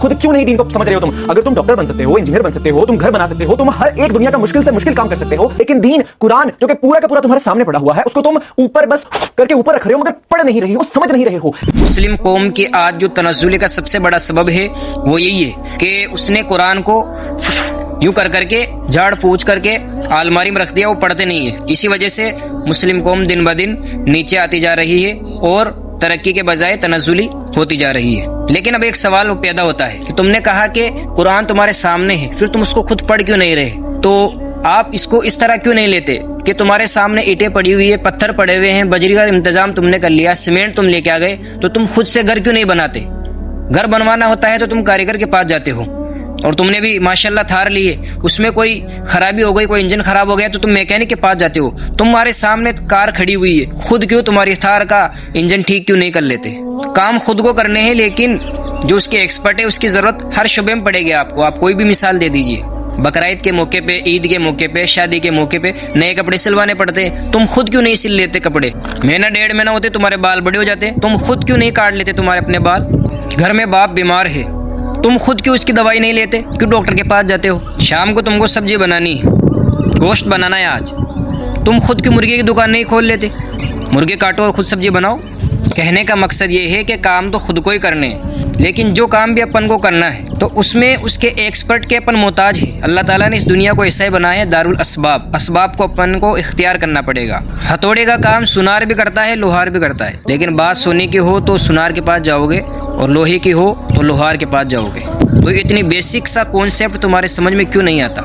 खुद क्यों नहीं दीन को समझ रहे हो तुम? अगर तुम डॉक्टर बन सकते हो, इंजीनियर बन सकते हो, तुम घर बना सकते हो, तुम हर एक दुनिया का मुश्किल से मुश्किल काम कर सकते हो, लेकिन दीन कुरान जो कि पूरा का पूरा तुम्हारे सामने पड़ा हुआ है, उसको तुम ऊपर बस करके ऊपर रख रहे हो, मगर पढ़ नहीं रहे हो, समझ नहीं रहे हो। मुस्लिम कौम की आज जो तनज़्ज़ुल का सबसे बड़ा सबब है वो यही है कि उसने कुरान को यूं कर करके झाड़ पूछ करके अलमारी में रख दिया, वो पढ़ते नहीं है। इसी वजह से मुस्लिम कौम दिन ब दिन नीचे आती जा रही है और तरक्की के बजाय तनज़्ज़ुली होती जा रही है। लेकिन अब एक सवाल पैदा होता है कि तुमने कहा कि कुरान तुम्हारे सामने है, फिर तुम उसको खुद पढ़ क्यों नहीं रहे? तो आप इसको इस तरह क्यों नहीं लेते कि तुम्हारे सामने ईंटें पड़ी हुई है, पत्थर पड़े हुए हैं, बजरी का इंतजाम तुमने कर लिया, सीमेंट तुम लेके आ गए, तो तुम खुद से घर क्यों नहीं बनाते? घर बनवाना होता है तो तुम कारीगर के पास जाते हो, और तुमने भी माशाल्लाह थार ली है, उसमें कोई खराबी हो गई, कोई इंजन खराब हो गया तो तुम मैकेनिक के पास जाते हो। तुम्हारे सामने कार खड़ी हुई है, खुद क्यों तुम्हारी थार का इंजन ठीक क्यों नहीं कर लेते? काम खुद को करने हैं, लेकिन जो उसके एक्सपर्ट है उसकी जरूरत हर शुबे में पड़ेगी आपको। आप कोई भी मिसाल दे दीजिए, बकरीद के मौके पे, ईद के मौके पे, शादी के मौके पे नए कपड़े सिलवाने पड़ते हैं, तुम खुद क्यों नहीं सिल लेते कपड़े? महीना डेढ़ महीना होते तुम्हारे बाल बड़े हो जाते, तुम खुद क्यों नहीं काट लेते तुम्हारे अपने बाल? घर में बाप बीमार है, तुम खुद क्यों उसकी दवाई नहीं लेते? क्यों डॉक्टर के पास जाते हो? शाम को तुमको सब्जी बनानी है, गोश्त बनाना है आज, तुम खुद क्यों मुर्गे की दुकान नहीं खोल लेते? मुर्गे काटो और खुद सब्जी बनाओ। कहने का मकसद ये है कि काम तो खुद को ही करने हैं, लेकिन जो काम भी अपन को करना है तो उसमें उसके एक्सपर्ट के अपन मोहताज है। अल्लाह ताला ने इस दुनिया को ऐसा ही बनाया है, दारुल असबाब, असबाब को अपन को इख्तियार करना पड़ेगा। हथौड़े का काम सुनार भी करता है, लोहार भी करता है, लेकिन बात सोने की हो तो सुनार के पास जाओगे और लोहे की हो तो लोहार के पास जाओगे। तो इतनी बेसिक सा कॉन्सेप्ट तुम्हारे समझ में क्यों नहीं आता?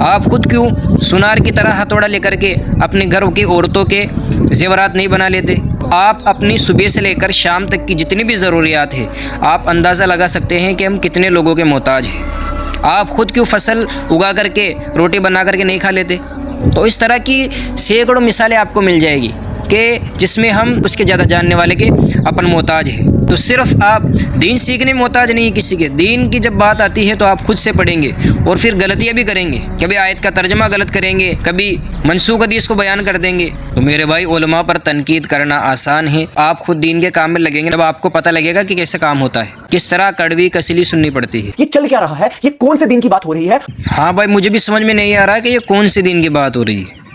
आप खुद क्यों सुनार की तरह हथौड़ा लेकर के अपने घर की औरतों के जेवरात नहीं बना लेते? आप अपनी सुबह से लेकर शाम तक की जितनी भी ज़रूरियात है, आप अंदाज़ा लगा सकते हैं कि हम कितने लोगों के मोहताज हैं। आप खुद क्यों फसल उगा करके रोटी बना करके नहीं खा लेते? तो इस तरह की सैकड़ों मिसालें आपको मिल जाएगी कि जिसमें हम उसके ज़्यादा जानने वाले के अपन मोहताज हैं। तो सिर्फ आप दीन सीखने में मोहताज नहीं है किसी के। दीन की जब बात आती है तो आप खुद से पढ़ेंगे और फिर गलतियाँ भी करेंगे, कभी आयत का तर्जमा गलत करेंगे, कभी मनसूख हदीस को बयान कर देंगे। तो मेरे भाई, उलमा पर तनकीद करना आसान है, आप खुद दीन के काम में लगेंगे जब आपको पता लगेगा कि कैसे काम होता है, किस तरह कड़वी कसली सुननी पड़ती है। ये चल क्या रहा है? ये कौन से दीन की बात हो रही है? हाँ भाई, मुझे भी समझ में नहीं आ रहा है कि ये कौन से दीन की बात हो रही है।